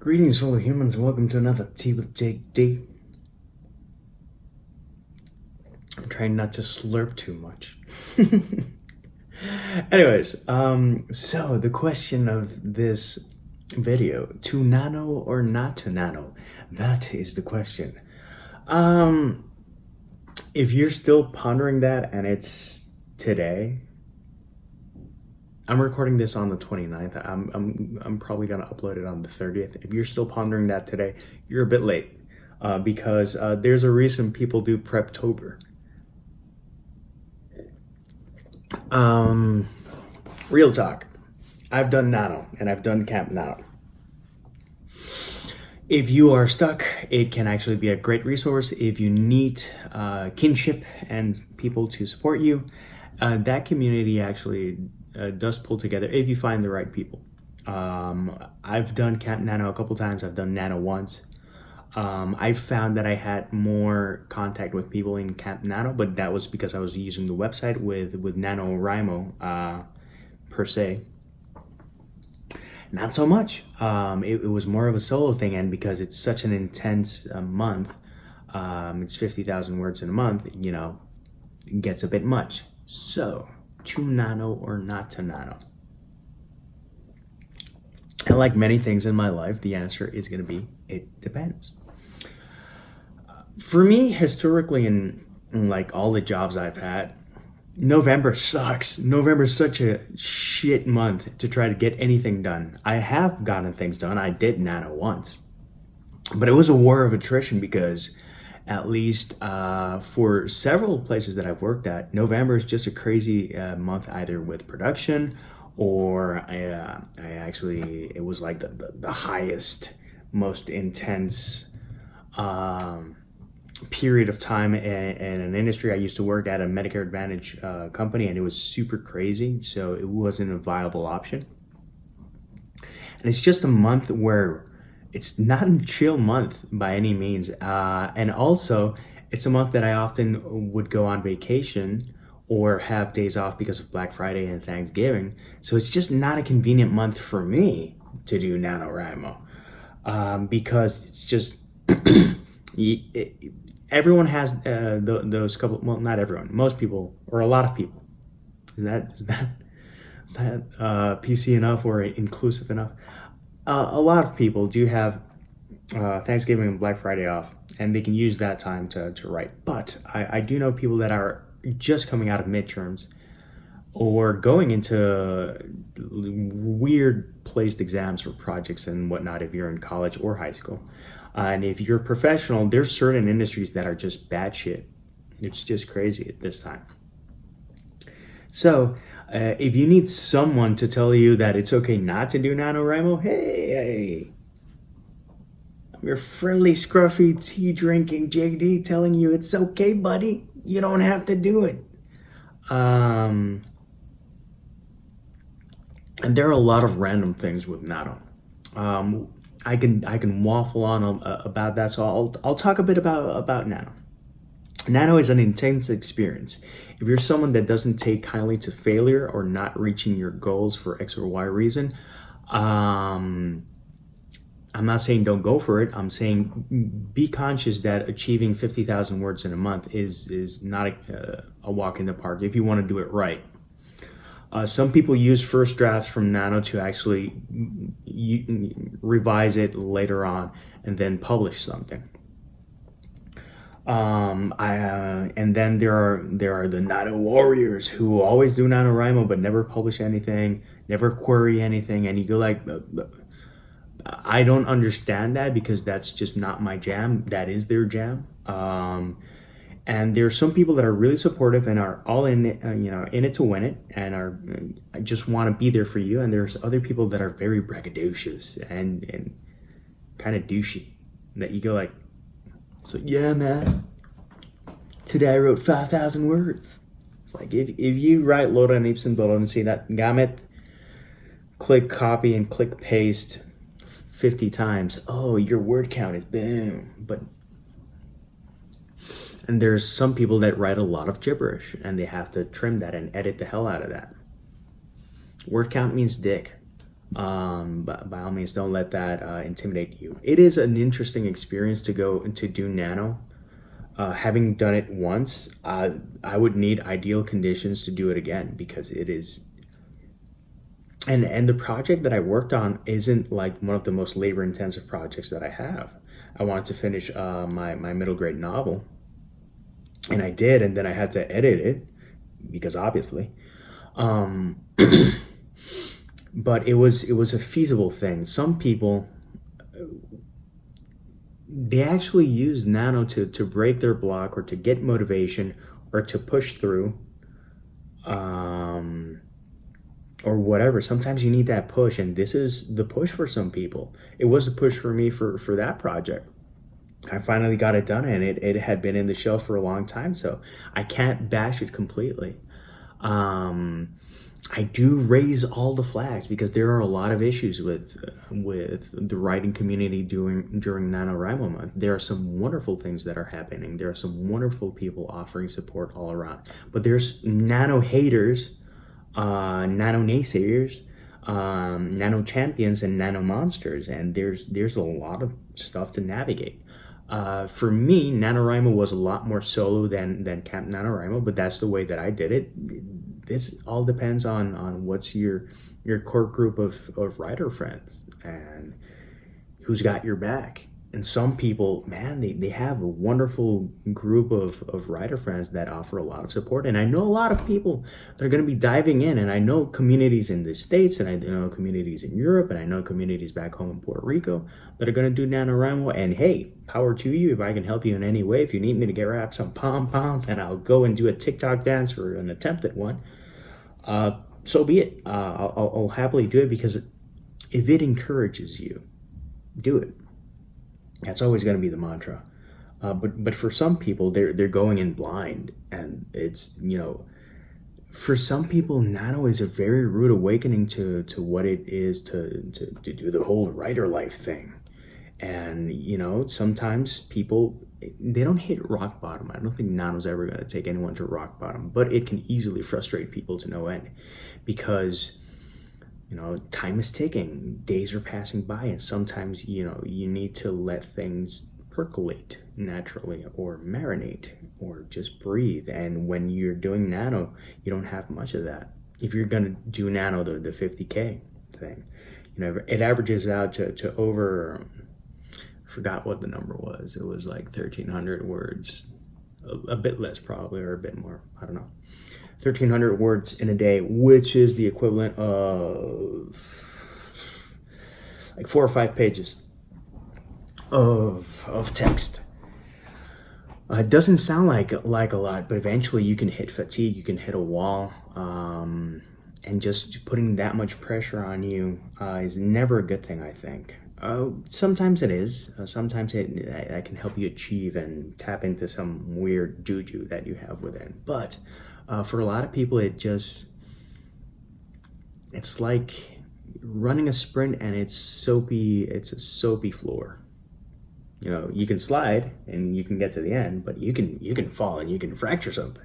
Greetings, fellow humans, and welcome to another Tea with Jake D. I'm trying not to slurp too much. Anyways, so the question of this video, to nano or not to nano? That is the question. If you're still pondering that and it's today, I'm recording this on the 29th. I'm probably gonna upload it on the 30th. If you're still pondering that today, you're a bit late because there's a reason people do Preptober. Real talk. I've done Nano and I've done Camp Nano. If you are stuck, it can actually be a great resource. If you need kinship and people to support you, that community actually does pull together if you find the right people. I've done Camp Nano a couple times. I've done Nano once. I found that I had more contact with people in Camp Nano, but that was because I was using the website with NaNoWriMo per se. Not so much. It was more of a solo thing, and because it's such an intense month, it's 50,000 words in a month, you know, it gets a bit much. So, to nano or not to nano? And like many things in my life, the answer is going to be, it depends. For me, historically, in like all the jobs I've had, November sucks. November is such a shit month to try to get anything done. I have gotten things done. I did Nano once. But it was a war of attrition because at least for several places that I've worked at, November is just a crazy month, either with production or it was like the highest, most intense period of time in an industry. I used to work at a Medicare Advantage company, and it was super crazy, so it wasn't a viable option. And it's just a month where it's not a chill month by any means, and also it's a month that I often would go on vacation or have days off because of Black Friday and Thanksgiving, so it's just not a convenient month for me to do NaNoWriMo, because it's just everyone has those couple, well, not everyone, most people, or a lot of people. Is that PC enough or inclusive enough? A lot of people do have Thanksgiving and Black Friday off, and they can use that time to write. But I do know people that are just coming out of midterms or going into weird placed exams or projects and whatnot if you're in college or high school. And if you're a professional, there's certain industries that are just bad shit. It's just crazy at this time. So if you need someone to tell you that it's okay not to do NaNoWriMo, hey, I'm your friendly, scruffy, tea-drinking JD telling you it's okay, buddy. You don't have to do it. And there are a lot of random things with Nano. I can waffle on about that, so I'll talk a bit about Nano. Nano is an intense experience. If you're someone that doesn't take kindly to failure or not reaching your goals for X or Y reason, I'm not saying don't go for it. I'm saying be conscious that achieving 50,000 words in a month is not a walk in the park if you want to do it right. Some people use first drafts from Nano to actually revise it later on and then publish something. And then there are the Nano warriors who always do NaNoWriMo but never publish anything, never query anything, and you go like, I don't understand that because that's just not my jam. That is their jam. And there are some people that are really supportive and are all in it, in it to win it, and are just want to be there for you. And there's other people that are very braggadocious and kind of douchey, that you go like, so yeah, man, today I wrote 5,000 words. It's like if you write Låda en Ibsen and see that gamut, click copy and click paste 50 times. Oh, your word count is boom. And there's some people that write a lot of gibberish and they have to trim that and edit the hell out of that. Word count means dick. But by all means, don't let that intimidate you. It is an interesting experience to go and to do Nano. Having done it once, I would need ideal conditions to do it again, because it is. And the project that I worked on isn't like one of the most labor intensive projects that I have. I wanted to finish my middle grade novel, and I did, and then I had to edit it because obviously. But it was a feasible thing. Some people, they actually use Nano to break their block, or to get motivation, or to push through, or whatever. Sometimes you need that push, and this is the push for some people. It was the push for me for that project. I finally got it done, and it had been in the shelf for a long time, so I can't bash it completely. I do raise all the flags, because there are a lot of issues with the writing community during NaNoWriMo month. There are some wonderful things that are happening. There are some wonderful people offering support all around. But there's Nano haters, Nano naysayers, Nano champions, and Nano monsters, and there's a lot of stuff to navigate. For me, NaNoWriMo was a lot more solo than Camp NaNoWriMo, but that's the way that I did it. This all depends on what's your core group of writer friends, and who's got your back. And some people, man, they have a wonderful group of writer friends that offer a lot of support. And I know a lot of people that are going to be diving in, and I know communities in the States, and I know communities in Europe, and I know communities back home in Puerto Rico that are going to do NaNoWriMo. And hey, power to you if I can help you in any way. If you need me to get wrapped some pom-poms, and I'll go and do a TikTok dance or an attempt at one, so be it. I'll happily do it, because if it encourages you, do it. That's always going to be the mantra. But for some people, they're going in blind, and it's, for some people, Nano is a very rude awakening to what it is to do the whole writer life thing. And sometimes people, they don't hit rock bottom. I don't think Nano's ever going to take anyone to rock bottom, but it can easily frustrate people to no end, because time is ticking, days are passing by, and sometimes you need to let things percolate naturally, or marinate, or just breathe. And when you're doing Nano, you don't have much of that. If you're going to do Nano, the 50K thing, it averages out to over, I forgot what the number was. It was like 1,300 words, a bit less probably, or a bit more, I don't know. 1,300 words in a day, which is the equivalent of like 4 or 5 pages of text. It doesn't sound like a lot, but eventually you can hit fatigue, you can hit a wall, and just putting that much pressure on you is never a good thing, I think. Sometimes it is. Sometimes it can help you achieve and tap into some weird juju that you have within. But for a lot of people, it's like running a sprint, and it's a soapy floor. You can slide and you can get to the end, but you can fall and you can fracture something.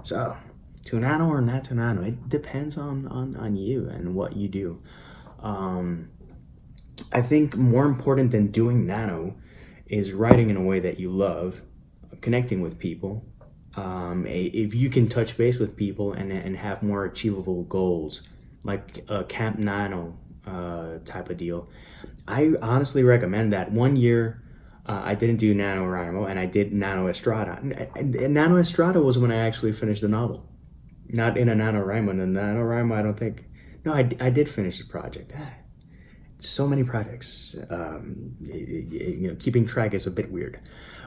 So, to Nano or not to Nano, it depends on you and what you do. I think more important than doing Nano is writing in a way that you love, connecting with people. If you can touch base with people and have more achievable goals, like a Camp Nano type of deal, I honestly recommend that. One year, I didn't do NaNoWriMo, and I did Nano Estrada. And Nano Estrada was when I actually finished the novel, not in a NaNoWriMo. In a NaNoWriMo, I don't think. No, I did finish the project. So many projects. Keeping track is a bit weird.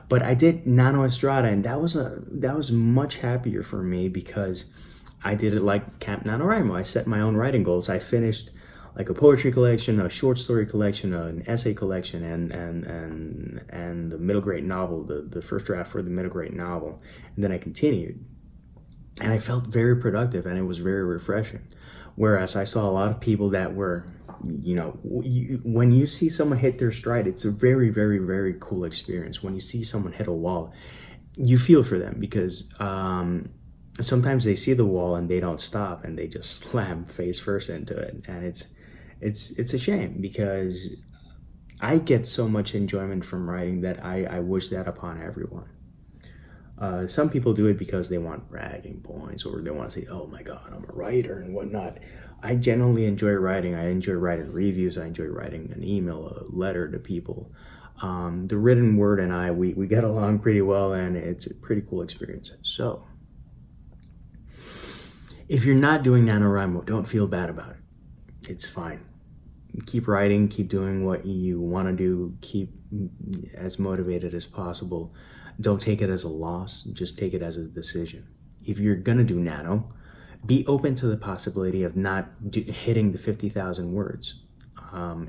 But I did Nano Estrada, and that was much happier for me, because I did it like Camp NaNoWriMo. I set my own writing goals. I finished like a poetry collection, a short story collection, an essay collection, and the middle grade novel, the first draft for the middle grade novel. And then I continued. And I felt very productive, and it was very refreshing. Whereas I saw a lot of people that were, when you see someone hit their stride, it's a very, very, very cool experience. When you see someone hit a wall, you feel for them, because sometimes they see the wall and they don't stop, and they just slam face first into it. And it's a shame because I get so much enjoyment from writing that I wish that upon everyone. Some people do it because they want bragging points, or they want to say, oh my God, I'm a writer and whatnot. I genuinely enjoy writing. I enjoy writing reviews. I enjoy writing an email, a letter to people. The written word and I, we get along pretty well, and it's a pretty cool experience. So if you're not doing NaNoWriMo, don't feel bad about it. It's fine. Keep writing, keep doing what you want to do, keep as motivated as possible. Don't take it as a loss, just take it as a decision. If you're gonna do Nano, be open to the possibility of not hitting the 50,000 words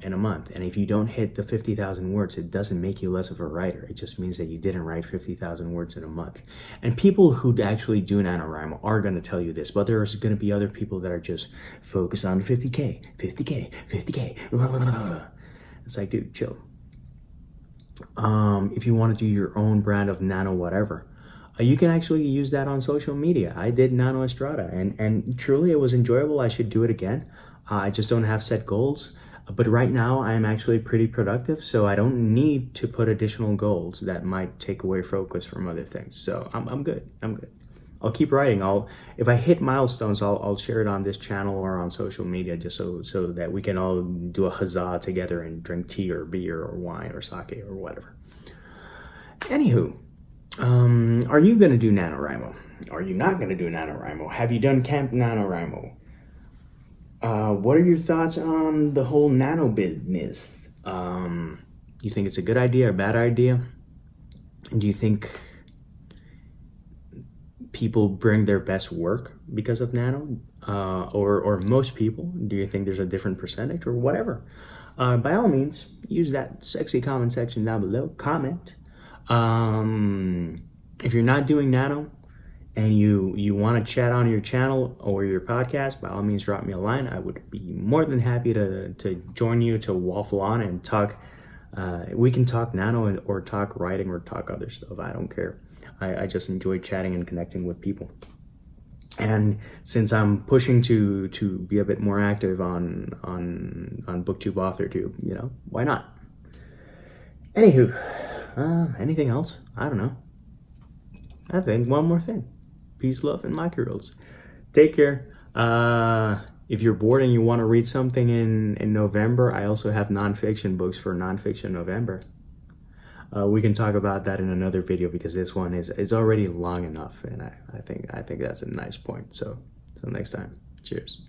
in a month. And if you don't hit the 50,000 words, it doesn't make you less of a writer. It just means that you didn't write 50,000 words in a month. And people who actually do NaNoWriMo are going to tell you this, but there's going to be other people that are just focused on 50K, 50K, 50K. It's like, dude, chill. If you want to do your own brand of Nano whatever, you can actually use that on social media. I did Nano Estrada, and truly it was enjoyable. I should do it again. I just don't have set goals. But right now I am actually pretty productive, so I don't need to put additional goals that might take away focus from other things. So I'm good. I'm good. I'll keep writing. If I hit milestones, I'll share it on this channel or on social media, just so that we can all do a huzzah together and drink tea or beer or wine or sake or whatever. Anywho, are you gonna do NaNoWriMo? Are you not gonna do NaNoWriMo? Have you done Camp NaNoWriMo? What are your thoughts on the whole Nano business? You think it's a good idea or a bad idea? And do you think people bring their best work because of Nano? Or most people? Do you think there's a different percentage or whatever? By all means, use that sexy comment section down below. Comment. If you're not doing Nano, and you want to chat on your channel or your podcast, by all means drop me a line. I would be more than happy to join you, to waffle on and talk. We can talk Nano or talk writing or talk other stuff. I don't care. I just enjoy chatting and connecting with people. And since I'm pushing to be a bit more active on booktube, authortube, you know, why not? Anywho, anything else? I don't know. I think one more thing. Peace, love, and maki rolls. Take care. If you're bored and you want to read something in November, I also have nonfiction books for nonfiction November. We can talk about that in another video because this one is already long enough, and I think that's a nice point. So next time, cheers.